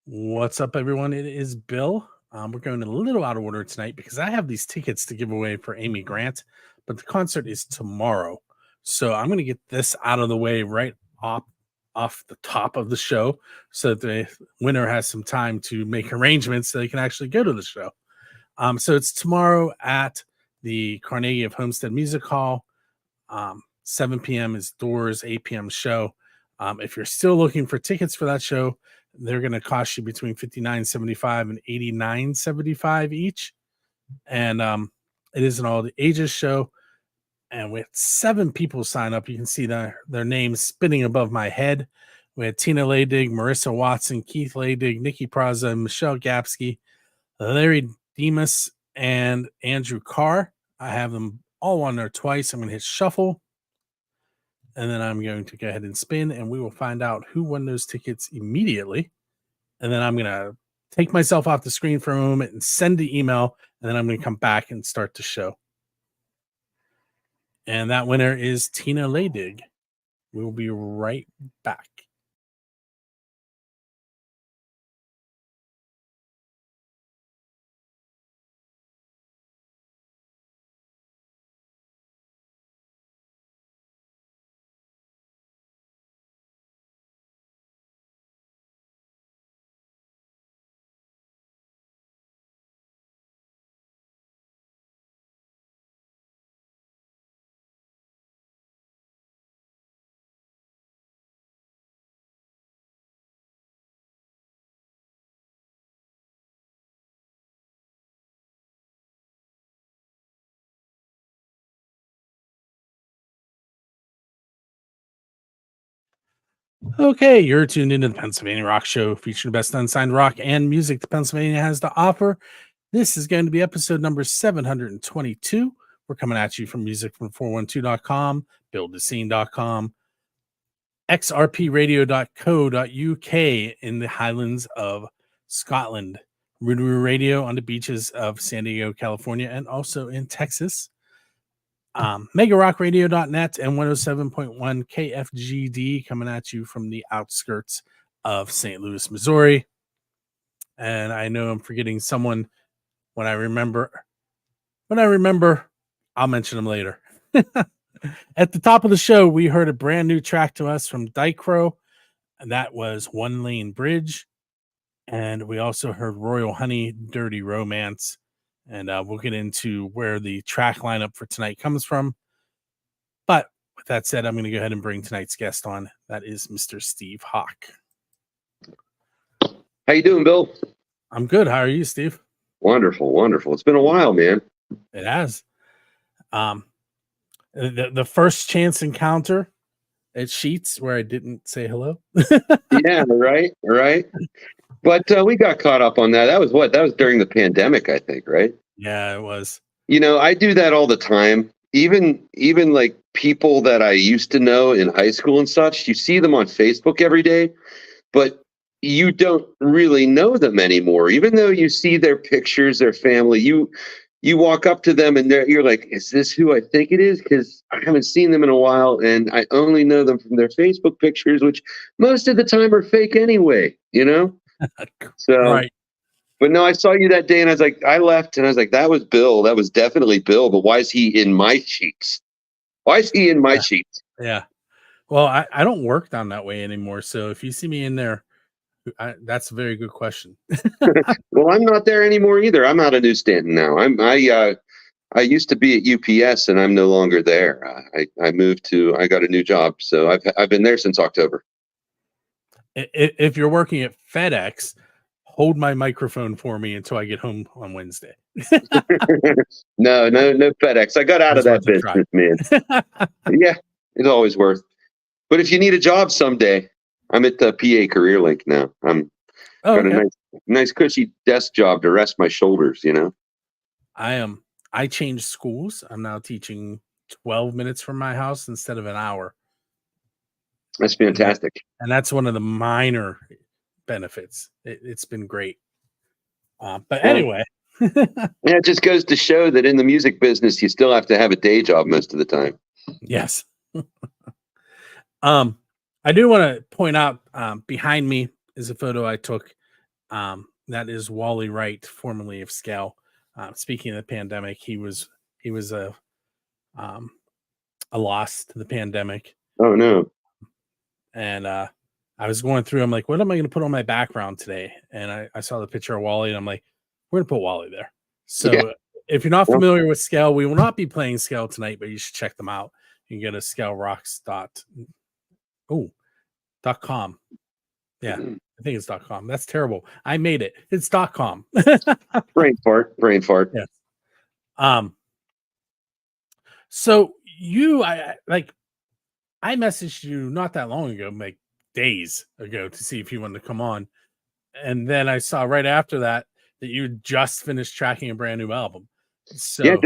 What's up, everyone? It is Bill. We're going a little out of order tonight because I have these tickets to give away for Amy Grant, but the concert is tomorrow. So I'm going to get this out of the way right off the top of the show so that the winner has some time to make arrangements so they can actually go to the show. So it's tomorrow at the Carnegie of Homestead Music Hall. 7 p.m. is doors, 8 p.m. show. If you're still looking for tickets for that show, they're going to cost you between $59.75 and $89.75 each. And it is an all the ages show. And with 7 people sign up, you can see their names spinning above my head. We had Tina Leydig, Marissa Watson, Keith Leydig, Nikki Praza, Michelle Gapsky, Larry Demas, and Andrew Carr. I have them all on there twice. I'm going to hit shuffle. And then I'm going to go ahead and spin, and we will find out who won those tickets immediately. And then I'm going to take myself off the screen for a moment and send the email, and then I'm going to come back and start the show. And that winner is Tina Leydig. We will be right back. Okay, you're tuned into the Pennsylvania Rock Show, featuring the best unsigned rock and music that Pennsylvania has to offer. This is going to be episode number 722. We're coming at you from musicfrom412.com, buildthescene.com, xrpradio.co.uk in the Highlands of Scotland, Roodoo Radio on the beaches of San Diego, California, and also in Texas. megarockradio.net and 107.1 KFGD coming at you from the outskirts of St. Louis, Missouri. And I know I'm forgetting someone. When I remember, I'll mention them later. At the top of the show, we heard a brand new track to us from Dicro, and that was One Lane Bridge. And we also heard Royal Honey, Dirty Romance. And we'll get into where the track lineup for tonight comes from. But with that said, I'm going to go ahead and bring tonight's guest on. That is Mr. Steve Hawk. How you doing, Bill? I'm good. How are you, Steve? Wonderful, wonderful. It's been a while, man. It has. The first chance encounter at Sheets where I didn't say hello. Yeah, right. But we got caught up on that. That was what? That was during the pandemic, I think, right? Yeah, it was. You know, I do that all the time. Even like people that I used to know in high school and such, you see them on Facebook every day, but you don't really know them anymore. Even though you see their pictures, their family, you walk up to them and you're like, is this who I think it is? Because I haven't seen them in a while, and I only know them from their Facebook pictures, which most of the time are fake anyway, you know? So, right. But no, I saw you that day, and I left, and I was like, that was Bill. That was definitely Bill, but why is he in my sheets? Why is he in my sheets? Yeah. Well, I don't work down that way anymore. So if you see me in there, that's a very good question. Well, I'm not there anymore either. I'm out of New Stanton now. I used to be at UPS, and I'm no longer there. I moved to. I got a new job, so I've been there since October. If you're working at FedEx, hold my microphone for me until I get home on Wednesday. No FedEx. I got out of that business, man. Yeah, it's always worth. But if you need a job someday, I'm at the PA Career Link now. I'm got a nice cushy desk job to rest my shoulders, you know. I changed schools. I'm now teaching 12 minutes from my house instead of an hour. That's fantastic. And that's one of the minor benefits. It's been great. But anyway. Yeah, it just goes to show that in the music business, you still have to have a day job most of the time. Yes. I do want to point out behind me is a photo I took That is Wally Wright, formerly of Scale. Speaking of the pandemic, he was um, a loss to the pandemic. Oh no. And I was going through, I'm like, what am I going to put on my background today? And I saw the picture of Wally, and I'm like, we're going to put Wally there. Yeah. So if you're not familiar with Scale, we will not be playing Scale tonight, but you should check them out. You can go to scaleRocks.com. Yeah, I think it's .com. That's terrible. I made it. It's .com. Brain fart. Yes. So I messaged you not that long ago, like days ago, to see if you wanted to come on. And then I saw right after that you just finished tracking a brand new album. So yeah,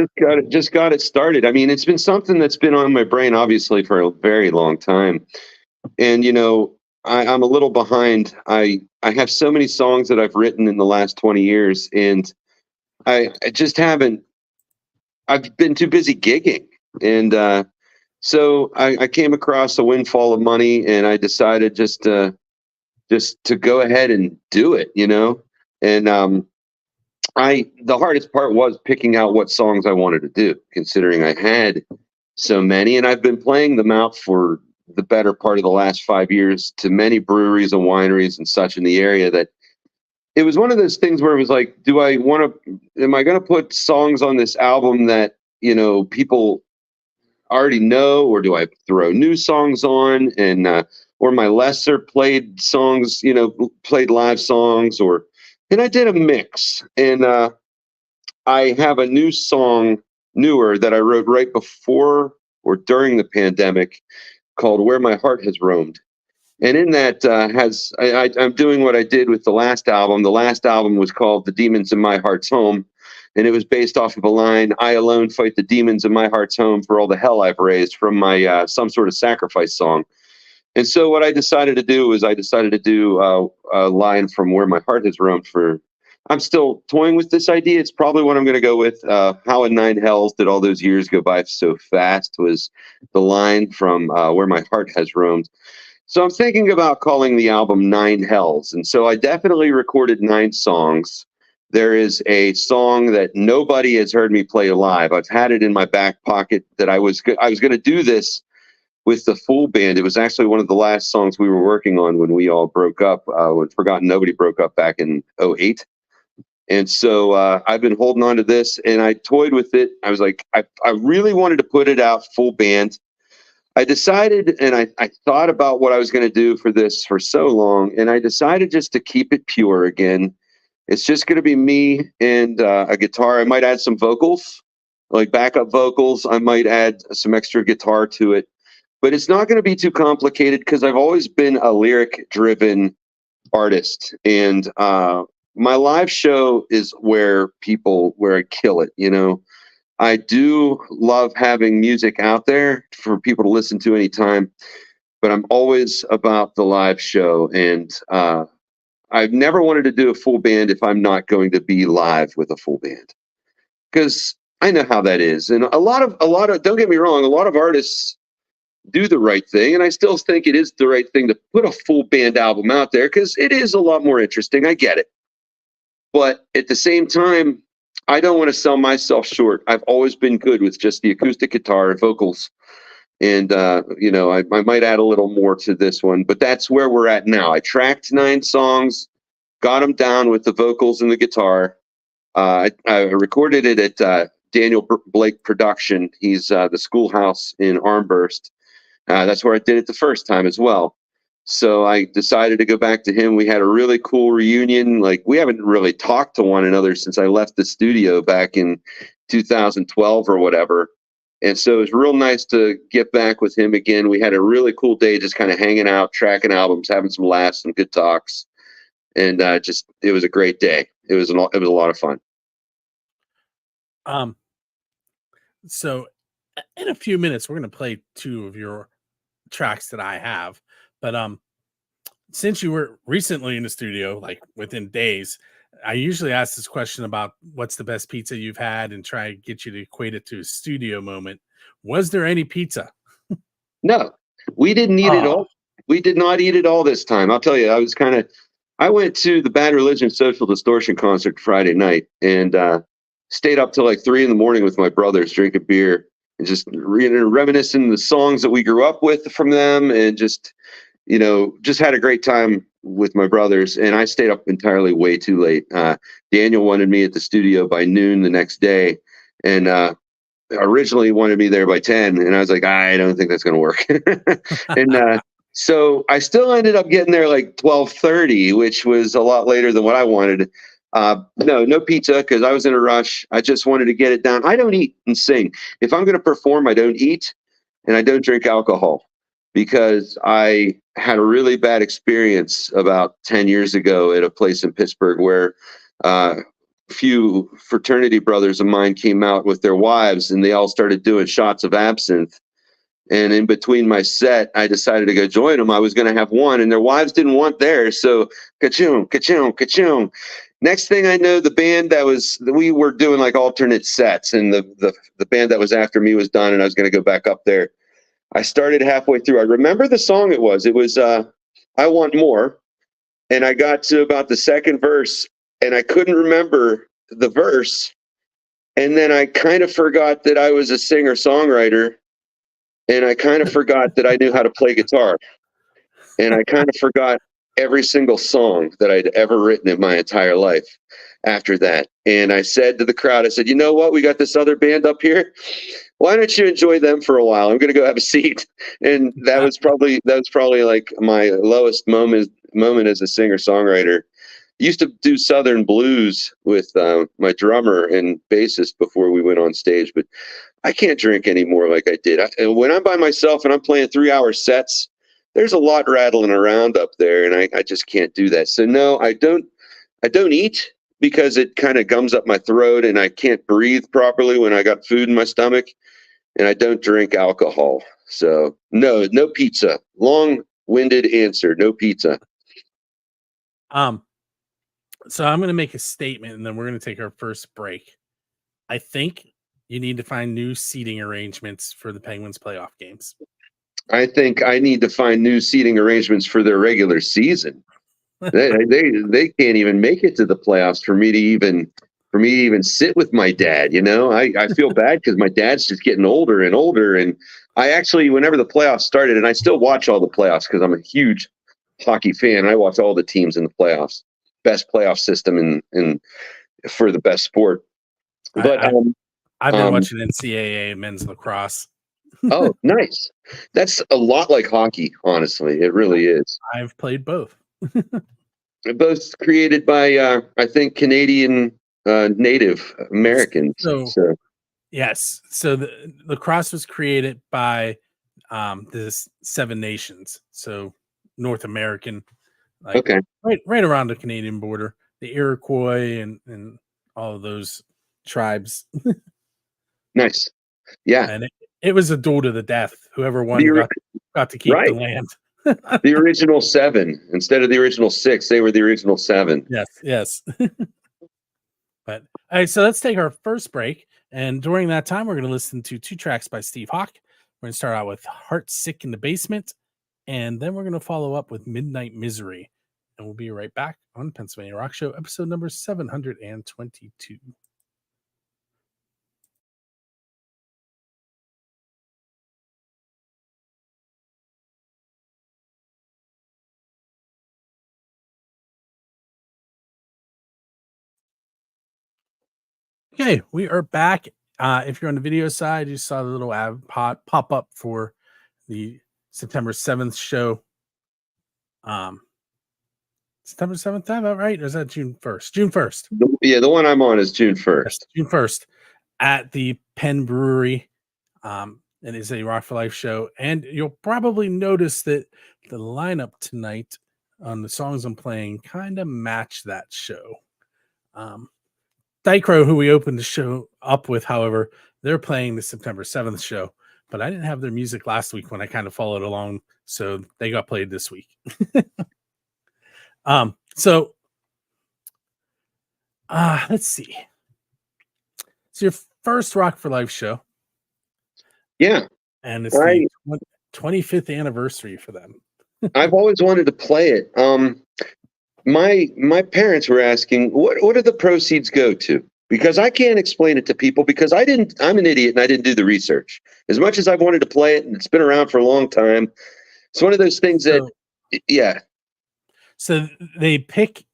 just got it started. I mean, it's been something that's been on my brain, obviously, for a very long time. And I'm a little behind. I have so many songs that I've written in the last 20 years, and I just haven't. I've been too busy gigging, and so I came across a windfall of money, and I decided just to go ahead and do it. And the hardest part was picking out what songs I wanted to do, considering I had so many, and I've been playing them out for the better part of the last 5 years to many breweries and wineries and such in the area, that it was one of those things where it was like, am I going to put songs on this album that, people already know, or do I throw new songs on, and, or my lesser played songs, played live songs, and I did a mix, and, I have a newer that I wrote right before or during the pandemic, called "Where My Heart Has Roamed," and in that I'm doing what I did with the last album. The last album was called "The Demons in My Heart's Home," and it was based off of a line, "I alone fight the demons in my heart's home for all the hell I've raised," from my Some Sort of Sacrifice song. And so what I decided to do is a line from "Where My Heart Has Roamed" for. I'm still toying with this idea. It's probably what I'm going to go with. "How in nine hells did all those years go by so fast" was the line from "Where My Heart Has Roamed." So I'm thinking about calling the album Nine Hells. And so I definitely recorded 9 songs. There is a song that nobody has heard me play live. I've had it in my back pocket that I was going to do this with the full band. It was actually one of the last songs we were working on when we all broke up, when Forgotten Nobody broke up back in 2008. And so I've been holding on to this, and I toyed with it. I was like, I really wanted to put it out full band. I decided, and I thought about what I was going to do for this for so long, and I decided just to keep it pure again. It's just going to be me and a guitar. I might add some vocals, like backup vocals. I might add some extra guitar to it, but it's not going to be too complicated because I've always been a lyric-driven artist, and my live show is where I kill it. I do love having music out there for people to listen to anytime, but I'm always about the live show. And I've never wanted to do a full band if I'm not going to be live with a full band, because I know how that is. And a lot of, don't get me wrong, a lot of artists do the right thing. And I still think it is the right thing to put a full band album out there because it is a lot more interesting. I get it. But at the same time, I don't want to sell myself short. I've always been good with just the acoustic guitar and vocals. And, I might add a little more to this one, but that's where we're at now. I tracked 9 songs, got them down with the vocals and the guitar. I recorded it at Daniel Blake Production. He's the Schoolhouse in Armburst. That's where I did it the first time as well. So I decided to go back to him. We had a really cool reunion. Like, we haven't really talked to one another since I left the studio back in 2012 or whatever. And so it was real nice to get back with him again. We had a really cool day, just kind of hanging out, tracking albums, having some laughs, some good talks. And it was a great day. It was a lot of fun. So in a few minutes, we're going to play 2 of your tracks that I have. But since you were recently in the studio, like within days, I usually ask this question about what's the best pizza you've had and try to get you to equate it to a studio moment. Was there any pizza? No, we didn't eat it all. We did not eat it all this time. I'll tell you, I was kind of I went to the Bad Religion Social Distortion concert Friday night and stayed up till like 3 a.m. with my brothers, drinking beer and just reminiscing the songs that we grew up with from them, and just just had a great time with my brothers. And I stayed up entirely way too late. Daniel wanted me at the studio by noon the next day, and originally wanted me there by 10, and I was like, I don't think that's going to work. And so I still ended up getting there like 12:30, which was a lot later than what I wanted. No pizza, because I was in a rush. I just wanted to get it down. I don't eat and sing. If I'm going to perform, I don't eat, and I don't drink alcohol, because I had a really bad experience about 10 years ago at a place in Pittsburgh where few fraternity brothers of mine came out with their wives, and they all started doing shots of absinthe. And in between my set, I decided to go join them. I was going to have one, and their wives didn't want theirs. So ka-choom, ka-choom, ka-choom. Next thing I know, the band we were doing like alternate sets, and the band that was after me was done, and I was going to go back up there. I started halfway through. I remember the song it was. It was I Want More. And I got to about the second verse, and I couldn't remember the verse. And then I kind of forgot that I was a singer-songwriter, and I kind of forgot that I knew how to play guitar. And I kind of forgot every single song that I'd ever written in my entire life after that. And I said to the crowd, I said, you know what? We got this other band up here. Why don't you enjoy them for a while? I'm going to go have a seat. And that was probably like my lowest moment as a singer-songwriter. Used to do Southern blues with my drummer and bassist before we went on stage, but I can't drink anymore like I did. And when I'm by myself and I'm playing 3-hour sets, there's a lot rattling around up there, and I just can't do that. So no, I don't eat, because it kind of gums up my throat and I can't breathe properly when I got food in my stomach. And I don't drink alcohol. So no pizza. Long-winded answer. No pizza. So I'm going to make a statement, and then we're going to take our first break. I think you need to find new seating arrangements for the Penguins playoff games. I think I need to find new seating arrangements for their regular season. they can't even make it to the playoffs for me to even sit with my dad. I feel bad because my dad's just getting older and older. And I actually, whenever the playoffs started, and I still watch all the playoffs because I'm a huge hockey fan. I watch all the teams in the playoffs. Best playoff system in for the best sport. But I've been watching NCAA men's lacrosse. Oh, nice. That's a lot like hockey, honestly. It really is. I've played both. Both created by I think Canadian Native Americans. So yes. So the lacrosse was created by the Seven Nations. So North American, okay. Right around the Canadian border, the Iroquois and all of those tribes. Nice. Yeah. And it was a duel to the death. Whoever won got to keep the land. The original 7 instead of the original 6. They were the original 7. Yes. But all right, so let's take our first break. And during that time, we're going to listen to 2 tracks by Steve Hawk. We're going to start out with Heart Sick in the Basement, and then we're going to follow up with Midnight Misery. And we'll be right back on Pennsylvania Rock Show, episode number 722. Okay, we are back. If you're on the video side, you saw the little ad pop up for the September 7th show. September 7th, that right? Or is that June 1st? June 1st. Yeah, the one I'm on is June 1st. Yes, June 1st at the Penn Brewery. It is a Rock for Life show. And you'll probably notice that the lineup tonight on the songs I'm playing kind of match that show. Dicro, who we opened the show up with, however, they're playing the September 7th show, but I didn't have their music last week when I kind of followed along, so they got played this week. So let's see. It's your first Rock for Life show. Yeah. And it's the 25th anniversary for them. I've always wanted to play it. my parents were asking, what do the proceeds go to? Because I can't explain it to people because I'm an idiot and I didn't do the research. As much as I've wanted to play it and it's been around for a long time, it's one of those things that, So yeah, so they pick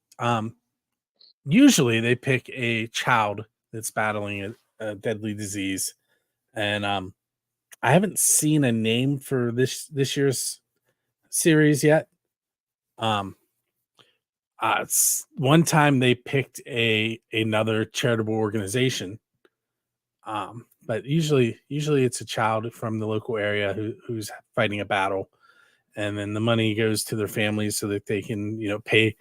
usually they pick a child that's battling a deadly disease, and I haven't seen a name for this year's series yet. Um, one time they picked a another charitable organization, but usually it's a child from the local area who's fighting a battle, and then the money goes to their families so that they can pay.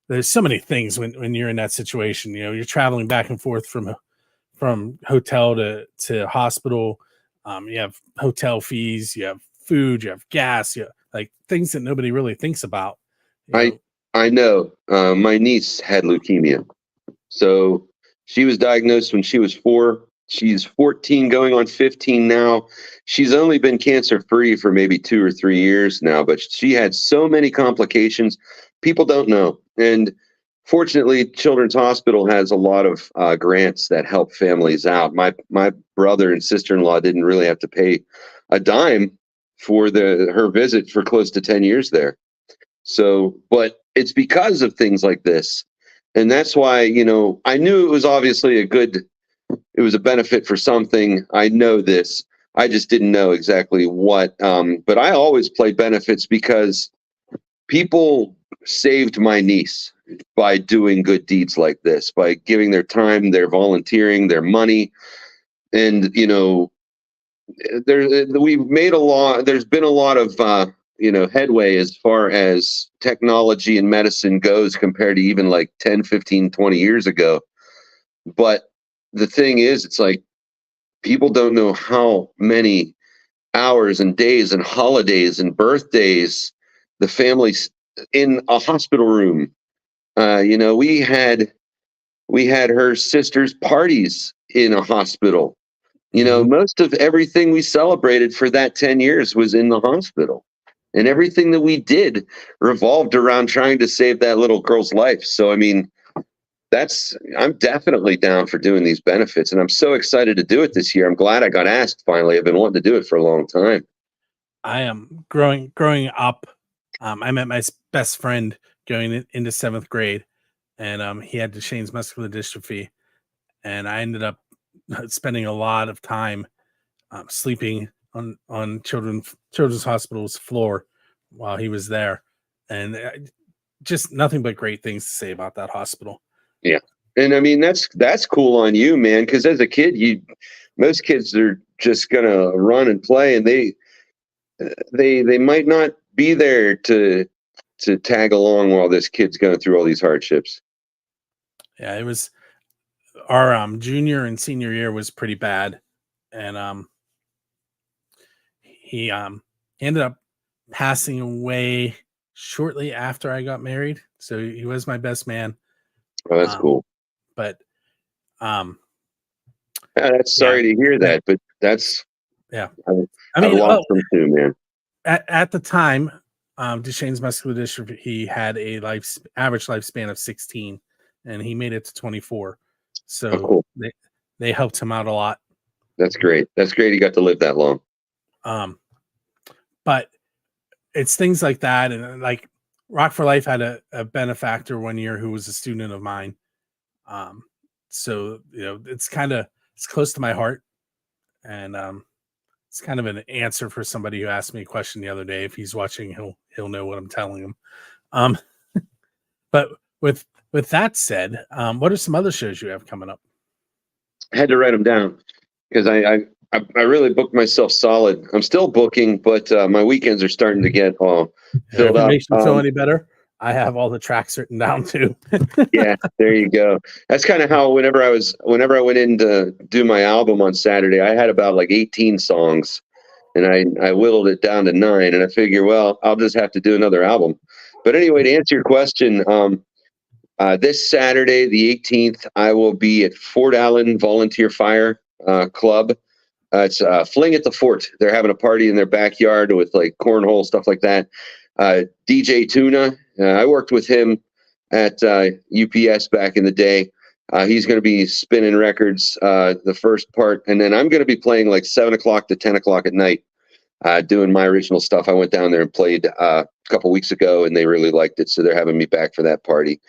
There's so many things when you're in that situation. You're traveling back and forth from hotel to hospital. You have hotel fees, you have food, you have gas, like things that nobody really thinks about. You I know, I know. My niece had leukemia. So she was diagnosed when she was 4. She's 14 going on 15 now. She's only been cancer free for maybe 2 or 3 years now, but she had so many complications. People don't know. And fortunately, Children's Hospital has a lot of grants that help families out. My brother and sister-in-law didn't really have to pay a dime for her visit for close to 10 years there. So, but it's because of things like this. And that's why, I knew it was obviously it was a benefit for something. I know this. I just didn't know exactly what. But I always play benefits because people saved my niece by doing good deeds like this, by giving their time, their volunteering, their money. And, we've made a lot. There's been a lot of headway as far as technology and medicine goes compared to even like 10, 15, 20 years ago. But the thing is, it's like people don't know how many hours and days and holidays and birthdays the families in a hospital room. We had her sister's parties in a hospital. mhm. Most of everything we celebrated for that 10 years was in the hospital. And everything that we did revolved around trying to save that little girl's life. So, I mean, I'm definitely down for doing these benefits. And I'm so excited to do it this year. I'm glad I got asked finally. I've been wanting to do it for a long time. I am growing up. I met my best friend into seventh grade, and he had Duchenne's muscular dystrophy, and I ended up spending a lot of time sleeping on children's hospital's floor while he was there, and just nothing but great things to say about that hospital. Yeah. And I mean, that's cool on you, man. Because as a kid, most kids are just gonna run and play, and they might not be there to tag along while this kid's going through all these hardships. Yeah, it was our junior and senior year was pretty bad, and he ended up passing away shortly after I got married. So he was my best man. Oh, that's Um, cool. but um, Yeah, that's yeah, sorry to hear yeah, that, but that's yeah. I've, I I've mean, lost well, them too, man. at the time, Duchenne's muscular dystrophy, he had a average lifespan of 16, and he made it to 24. Oh, So cool. they helped him out a lot. That's great. That's great. He got to live that long. Um, but it's things like that, and like Rock for Life had a benefactor one year who was a student of mine. Um, so it's close to my heart, and it's kind of an answer for somebody who asked me a question the other day. If he's watching, he'll know what I'm telling him. Um, but with that said, what are some other shows you have coming up? I had to write them down because I really booked myself solid. I'm still booking, but my weekends are starting to get all If filled it up. makes you feel any better, I have all the tracks written down too. Yeah, there you go. That's kind of how whenever I went in to do my album on Saturday, I had about like 18 songs, and I whittled it down to 9, and I figure, well, I'll just have to do another album. But anyway, to answer your question, this Saturday, the 18th, I will be at Fort Allen Volunteer Fire Club. It's Fling at the Fort. They're having a party in their backyard with like cornhole stuff like that. DJ Tuna, I worked with him at UPS back in the day. He's going to be spinning records the first part, and then I'm going to be playing like 7 o'clock to 10 o'clock at night, doing my original stuff. I went down there and played a couple weeks ago, and they really liked it, so they're having me back for that party.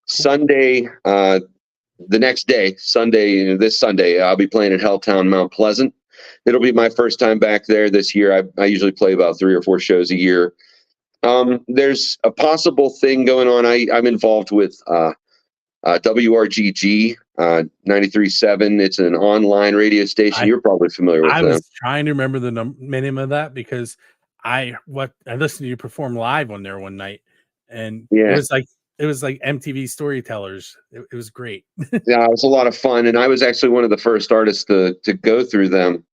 Sunday, the next day, this Sunday, I'll be playing at Helltown Mount Pleasant. It'll be my first time back there this year. I usually play about 3 or 4 shows a year. There's a possible thing going on. I'm involved with WRGG 93.7. It's an online radio station. You're probably familiar with them. I was trying to remember the name of that because I listened to you perform live on there one night, and it was like MTV Storytellers. It was great. Yeah, it was a lot of fun, and I was actually one of the first artists to go through them.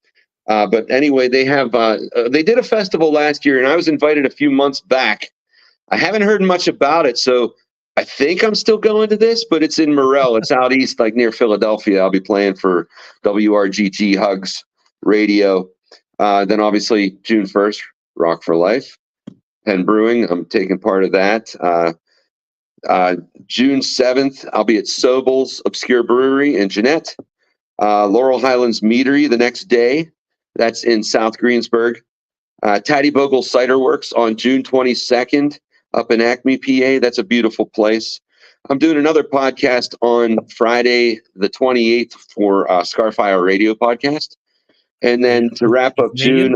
But anyway, they did a festival last year, and I was invited a few months back. I haven't heard much about it, so I think I'm still going to this, but it's in Morel. It's out east, like near Philadelphia. I'll be playing for WRGG Hugs Radio. Then obviously June 1st, Rock for Life, Penn Brewing. I'm taking part of that. June 7th, I'll be at Sobel's Obscure Brewery in Jeanette. Laurel Highlands Meadery the next day. That's in South Greensburg. Taddy Bogle Cider Works on June 22nd up in Acme, PA. That's a beautiful place. I'm doing another podcast on Friday the 28th for Scarfire Radio podcast. And then to wrap up June,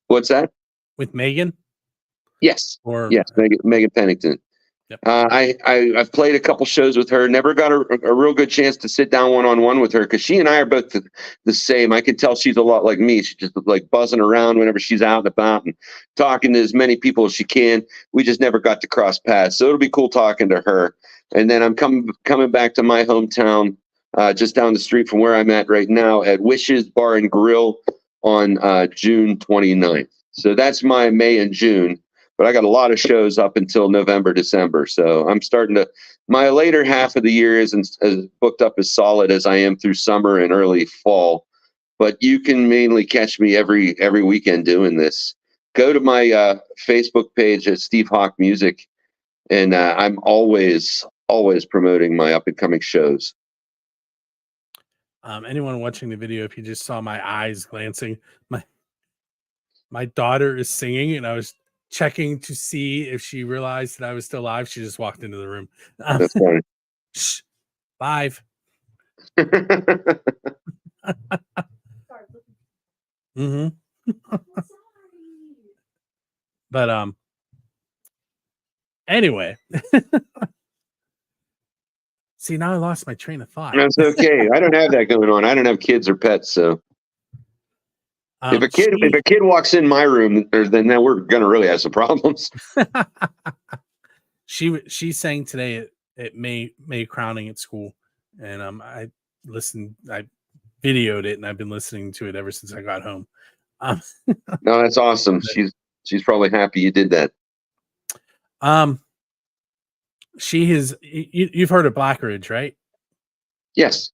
what's that? With Megan? Yes. Megan Pennington. Yep. I've played a couple shows with her. Never got a real good chance to sit down one-on-one with her because she and I are both the same. I can tell she's a lot like me. She's just like buzzing around whenever she's out and about and talking to as many people as she can. We just never got to cross paths. So it'll be cool talking to her. And then I'm coming back to my hometown, just down the street from where I'm at right now at Wishes Bar and Grill on June 29th. So that's my May and June. But I got a lot of shows up until November, December. So I'm starting to, my later half of the year isn't as booked up as solid as I am through summer and early fall. But you can mainly catch me every weekend doing this. Go to my Facebook page at Steve Hawk Music. And I'm always promoting my up and coming shows. Anyone watching the video, if you just saw my eyes glancing, my daughter is singing and I was checking to see if she realized that I was still live. She just walked into the room. That's funny. Shh, live. Mm-hmm. But anyway. See, now I lost my train of thought. That's okay. I don't have that going on. I don't have kids or pets, so if a kid walks in my room, then we're gonna really have some problems. She sang today at May crowning at school, and I videoed it, and I've been listening to it ever since I got home. No, that's awesome. She's probably happy you did that. She has. You've heard of Black Ridge, right? Yes.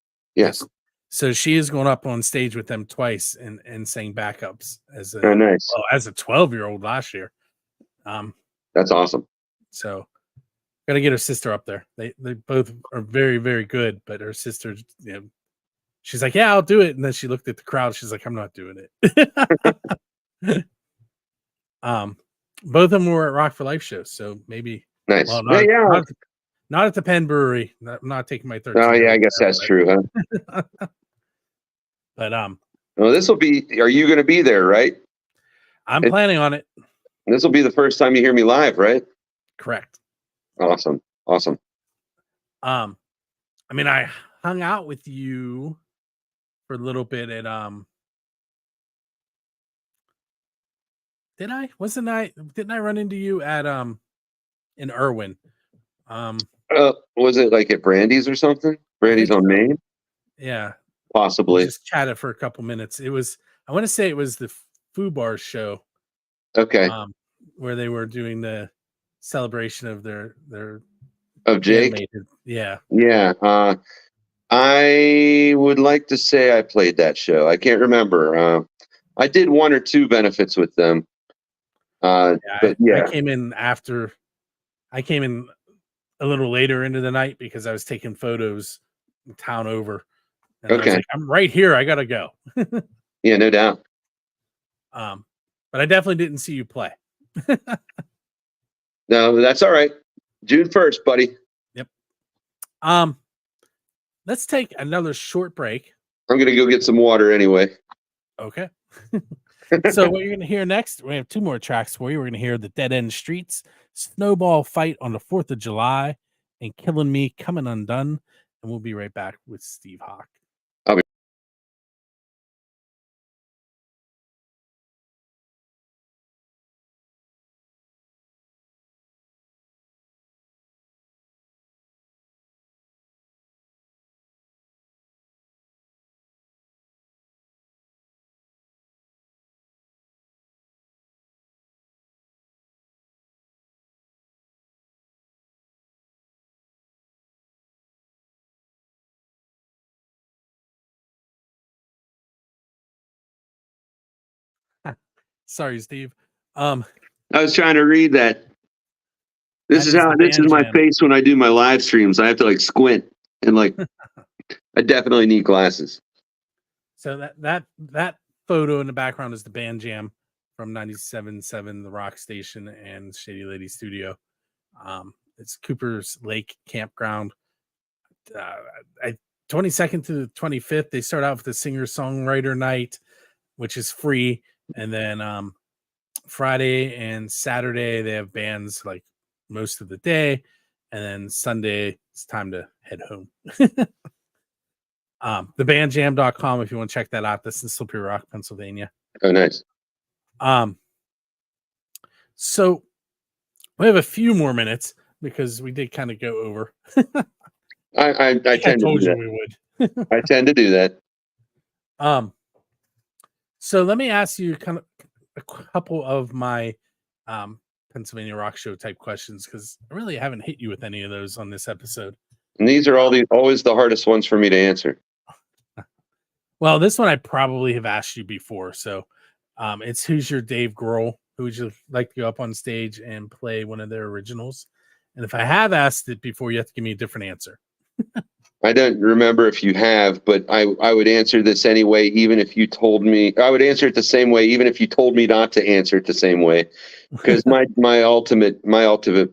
So she is going up on stage with them twice and sang backups as a nice. Well, as a 12-year-old last year. That's awesome. So got to get her sister up there. They both are very, very good, but her sister, she's like, yeah, I'll do it. And then she looked at the crowd. She's like, I'm not doing it. Both of them were at Rock for Life shows, so maybe. Nice. Well, not at the Penn Brewery. I'm not taking my 13. Oh yeah, I guess that's true, huh? But well, this will be. Are you going to be there? Right. I'm planning on it. This will be the first time you hear me live, right? Correct. Awesome. I mean, I hung out with you for a little bit at Didn't I run into you at in Irwin? Was it like at Brandy's or something? Brandy's on Main? Yeah. Possibly. We just chatted for a couple minutes. I want to say it was the Foo Bar show. Okay. Where they were doing the celebration of their of Jake. animated. Yeah. Yeah. I would like to say I played that show. I can't remember. I did 1 or 2 benefits with them. I came in a little later into the night because I was taking photos in town over. And I was Okay. like, I'm right here. I gotta go. Yeah, no doubt. But I definitely didn't see you play. No, that's all right. June 1st, buddy. Yep. Let's take another short break. I'm gonna go get some water anyway. Okay. So what you're gonna hear next, we have 2 more tracks for you. We're gonna hear The Dead End Streets, Snowball Fight on the 4th of July, and Killing Me Coming Undone. And we'll be right back with Steve Hawk. Sorry, Steve. I was trying to read that. This is Band my Jam. face when I do my live streams. I have to like squint and like I definitely need glasses. So that photo in the background is the Band Jam from 97.7, the Rock Station and Shady Lady Studio. It's Cooper's Lake Campground. 22nd to the 25th, they start out with the singer-songwriter night, which is free. And then Friday and Saturday, they have bands like most of the day. And then Sunday, it's time to head home. Thebandjam.com if you want to check that out. That's in Slippery Rock, Pennsylvania. Oh, nice. So we have a few more minutes because we did kind of go over. I tend to do that. We would. I tend to do that. So let me ask you kind of a couple of my Pennsylvania Rock Show type questions because I really haven't hit you with any of those on this episode. And these are always the hardest ones for me to answer. Well, this one I probably have asked you before. So it's who's your Dave Grohl? Who would you like to go up on stage and play one of their originals? And if I have asked it before, you have to give me a different answer. I don't remember if you have, but I would answer this anyway, even if you told me. I would answer it the same way, even if you told me not to answer it the same way, because my ultimate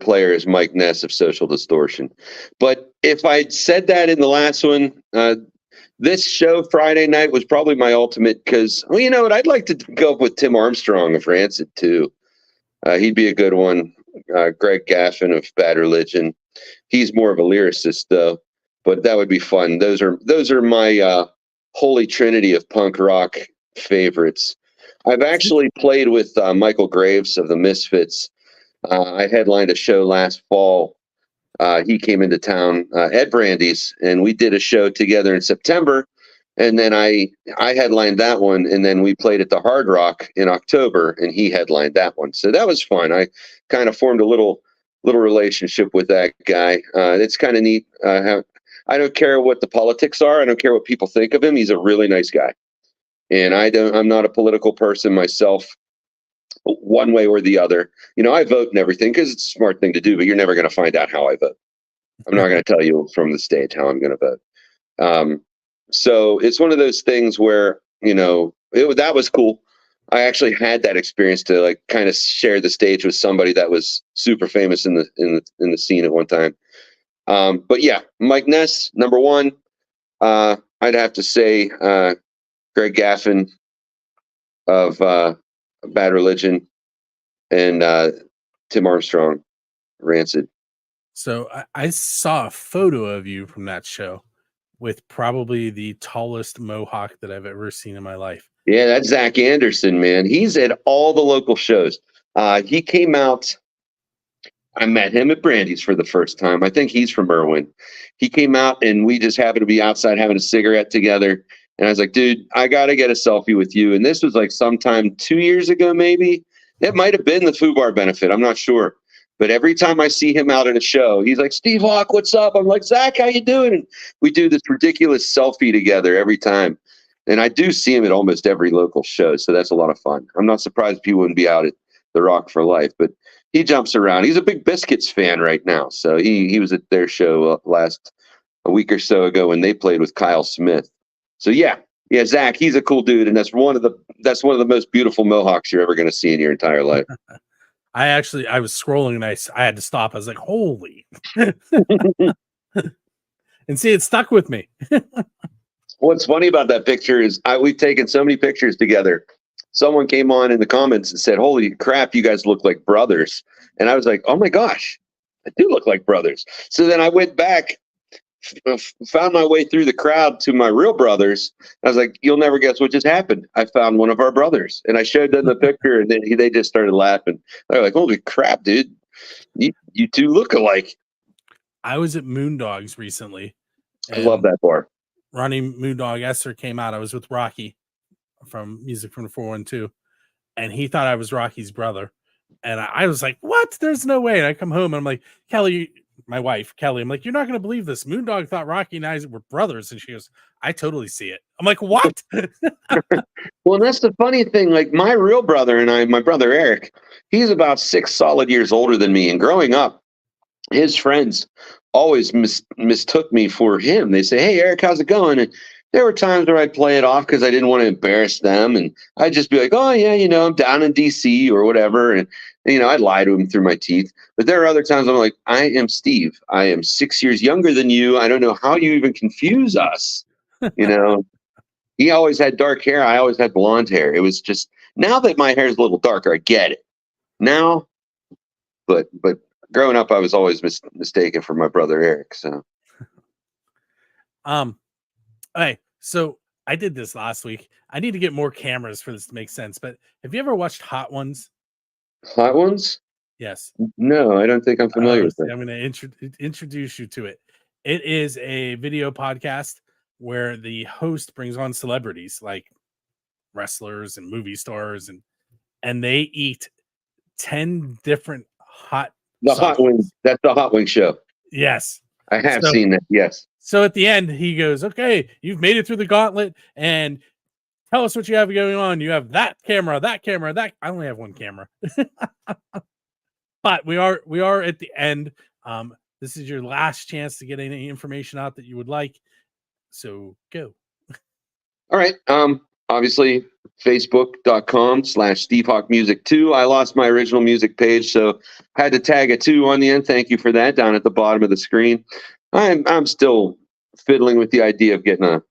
player is Mike Ness of Social Distortion. But if I'd said that in the last one, this show Friday night was probably my ultimate because, well, you know what? I'd like to go up with Tim Armstrong of Rancid too. He'd be a good one. Greg Gaffin of Bad Religion. He's more of a lyricist though. But that would be fun. Those are my holy trinity of punk rock favorites. I've actually played with Michael Graves of the Misfits. I headlined a show last fall. He came into town, Ed Brandy's, and we did a show together in September. And then I headlined that one, and then we played at the Hard Rock in October, and he headlined that one. So that was fun. I kind of formed a little relationship with that guy. It's kind of neat. I don't care what the politics are. I don't care what people think of him. He's a really nice guy. And I'm not a political person myself, one way or the other. You know, I vote and everything because it's a smart thing to do, but you're never going to find out how I vote. I'm not going to tell you from the stage how I'm going to vote. So it's one of those things where, you know, that was cool. I actually had that experience to like kind of share the stage with somebody that was super famous in the scene at one time. But yeah, Mike Ness, number one. I'd have to say Greg Gaffin of Bad Religion and Tim Armstrong, Rancid. So I saw a photo of you from that show with probably the tallest mohawk that I've ever seen in my life. Yeah, that's Zach Anderson, man. He's at all the local shows. He came out. I met him at Brandy's for the first time. I think he's from Irwin. He came out and we just happened to be outside having a cigarette together. And I was like, dude, I got to get a selfie with you. And this was like sometime 2 years ago, maybe. It might have been the FUBAR benefit. I'm not sure. But every time I see him out at a show, he's like, Steve Hawk, what's up? I'm like, Zach, how you doing? And we do this ridiculous selfie together every time. And I do see him at almost every local show. So that's a lot of fun. I'm not surprised if he wouldn't be out the Rock for Life. But he jumps around. He's a big Biscuits fan right now. So he was at their show a week or so ago when they played with Kyle Smith. So yeah, Zach, he's a cool dude, and that's one of the most beautiful mohawks you're ever going to see in your entire life. I was scrolling and I had to stop. I was like, holy. And see, it stuck with me. What's funny about that picture is we've taken so many pictures together. Someone came on in the comments and said, holy crap, you guys look like brothers. And I was like, oh my gosh, I do look like brothers. So then I went back, found my way through the crowd to my real brothers. I was like, you'll never guess what just happened. I found one of our brothers, and I showed them the picture, and then they just started laughing. They're like, holy crap, dude, you two look alike. I was at Moondogs recently. I love that bar. Ronnie Moondog Esser came out. I was with Rocky from Music from the 412, and he thought I was Rocky's brother. And I was like, what? There's no way. And I come home and I'm like, Kelly, my wife, Kelly, I'm like, you're not going to believe this. Moondog thought Rocky and I were brothers. And she goes, I totally see it. I'm like, what? Well, that's the funny thing. Like my real brother and my brother Eric, he's about 6 solid years older than me. And growing up, his friends always mistook me for him. They say, hey, Eric, how's it going? And there were times where I'd play it off because I didn't want to embarrass them. And I'd just be like, oh, yeah, I'm down in D.C. or whatever. And, I'd lie to him through my teeth. But there are other times I'm like, I am Steve. I am 6 years younger than you. I don't know how you even confuse us. He always had dark hair. I always had blonde hair. It was just, now that my hair is a little darker, I get it now. But growing up, I was always mistaken for my brother Eric. So, okay, so I did this last week. I need to get more cameras for this to make sense. But have you ever watched Hot Ones? Hot Ones? Yes. No, I don't think I'm familiar with it. I'm going to introduce you to it. It is a video podcast where the host brings on celebrities like wrestlers and movie stars, and they eat 10 different hot. The Hot Wings. That's the Hot Wing show. Yes. I have seen that. Yes. So at the end, he goes, okay, you've made it through the gauntlet, and tell us what you have going on. You have that camera. I only have one camera. But we are at the end. This is your last chance to get any information out that you would like. So go. All right. Obviously, facebook.com/SteveHawkMusic2. I lost my original music page, so had to tag a 2 on the end. Thank you for that down at the bottom of the screen. I'm still fiddling with the idea of getting a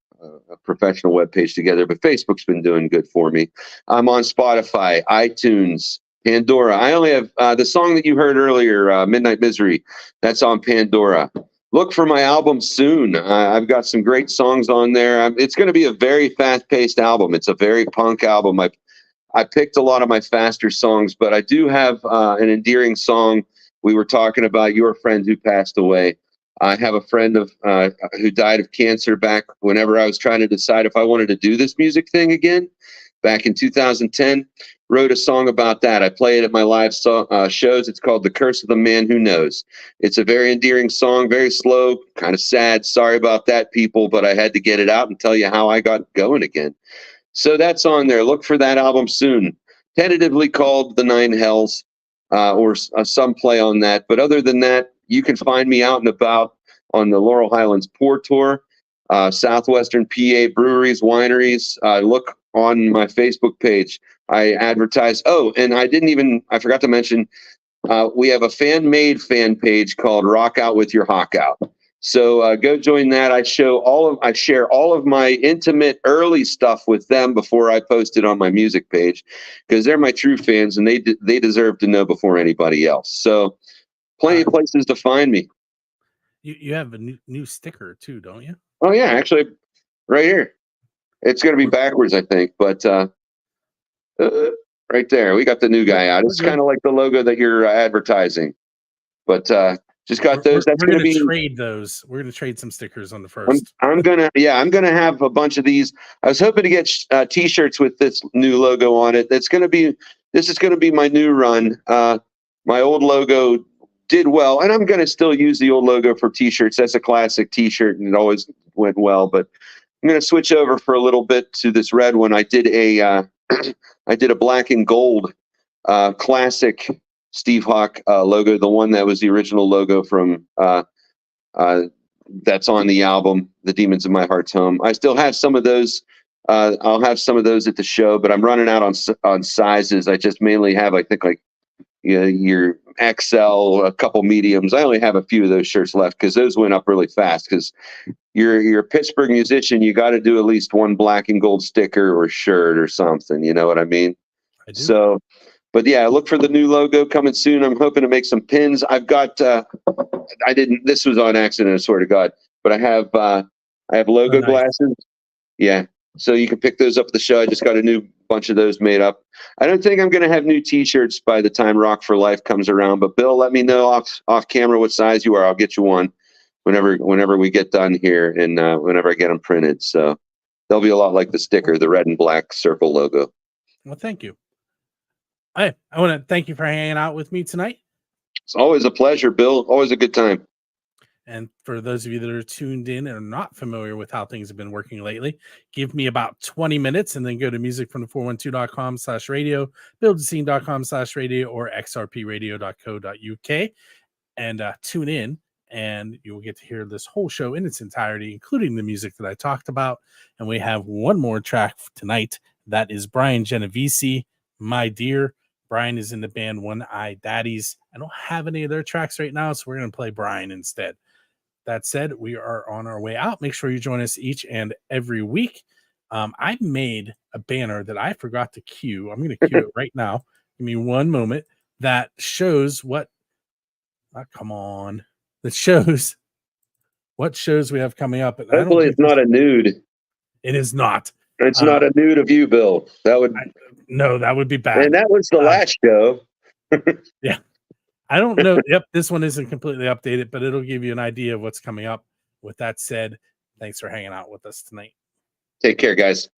professional web page together, but Facebook's been doing good for me. I'm on Spotify, iTunes, Pandora. I only have the song that you heard earlier, Midnight Misery. That's on Pandora. Look for my album soon. I've got some great songs on there. It's going to be a very fast-paced album. It's a very punk album. I picked a lot of my faster songs, but I do have an endearing song. We were talking about your friend who passed away. I have a friend who died of cancer back whenever I was trying to decide if I wanted to do this music thing again. Back in 2010, wrote a song about that. I play it at my live shows. It's called The Curse of the Man Who Knows. It's a very endearing song, very slow, kind of sad. Sorry about that, people, but I had to get it out and tell you how I got going again. So that's on there. Look for that album soon. Tentatively called The Nine Hells, or some play on that. But other than that, you can find me out and about on the Laurel Highlands Pour Tour, Southwestern PA breweries, wineries. Look on my Facebook page. I advertise. Oh, and I forgot to mention, we have a fan-made fan page called Rock Out with Your Hawk Out. So go join that. I share all of my intimate early stuff with them before I post it on my music page, because they're my true fans and they deserve to know before anybody else. So plenty of places to find me. You have a new sticker too, don't you? Oh yeah, actually, right here. It's going to be backwards, I think, but right there, we got the new guy out. It's kind of like the logo that you're advertising, but just got those. That's going to be trade those. We're going to trade some stickers on the first. I'm gonna have a bunch of these. I was hoping to get T-shirts with this new logo on it. This is going to be my new run. My old logo did well, and I'm going to still use the old logo for T-shirts. That's a classic T-shirt, and it always went well. But I'm going to switch over for a little bit to this red one. I did a black and gold classic Steve Hawk logo, the one that was the original logo from that's on the album, The Demons in My Heart's Home. I still have some of those. I'll have some of those at the show, but I'm running out on sizes. I just mainly have, I think, like your XL, a couple mediums. I only have a few of those shirts left because those went up really fast. Because you're a Pittsburgh musician, you got to do at least one black and gold sticker or shirt or something. You know what I mean? I do. So, but yeah, look for the new logo coming soon. I'm hoping to make some pins. I've got. I didn't. This was on accident. I swear to God. But I have logo nice. glasses. Yeah. So you can pick those up at the show. I just got a new bunch of those made up. I don't think I'm going to have new T-shirts by the time Rock for Life comes around. But Bill, let me know off camera what size you are. I'll get you one whenever we get done here and whenever I get them printed. So they'll be a lot like the sticker, the red and black circle logo. Well, thank you. I want to thank you for hanging out with me tonight. It's always a pleasure, Bill. Always a good time. And for those of you that are tuned in and are not familiar with how things have been working lately, give me about 20 minutes and then go to musicfromthe412.com/radio, buildscene.com/radio, or xrpradio.co.uk and tune in, and you will get to hear this whole show in its entirety, including the music that I talked about. And we have one more track tonight. That is Brian Genovese, My Dear. Brian is in the band One Eye Daddies. I don't have any of their tracks right now, so we're going to play Brian instead. That said, we are on our way out. Make sure you join us each and every week. I made a banner that I forgot to cue. I'm going to cue it right now. Give me one moment. That shows what. Come on. That shows what shows we have coming up. Hopefully, it's not a nude. It is not. It's not a nude of you, Bill. That would be bad. And that was the last show. Yeah. I don't know. Yep, this one isn't completely updated, but it'll give you an idea of what's coming up. With that said, thanks for hanging out with us tonight. Take care, guys.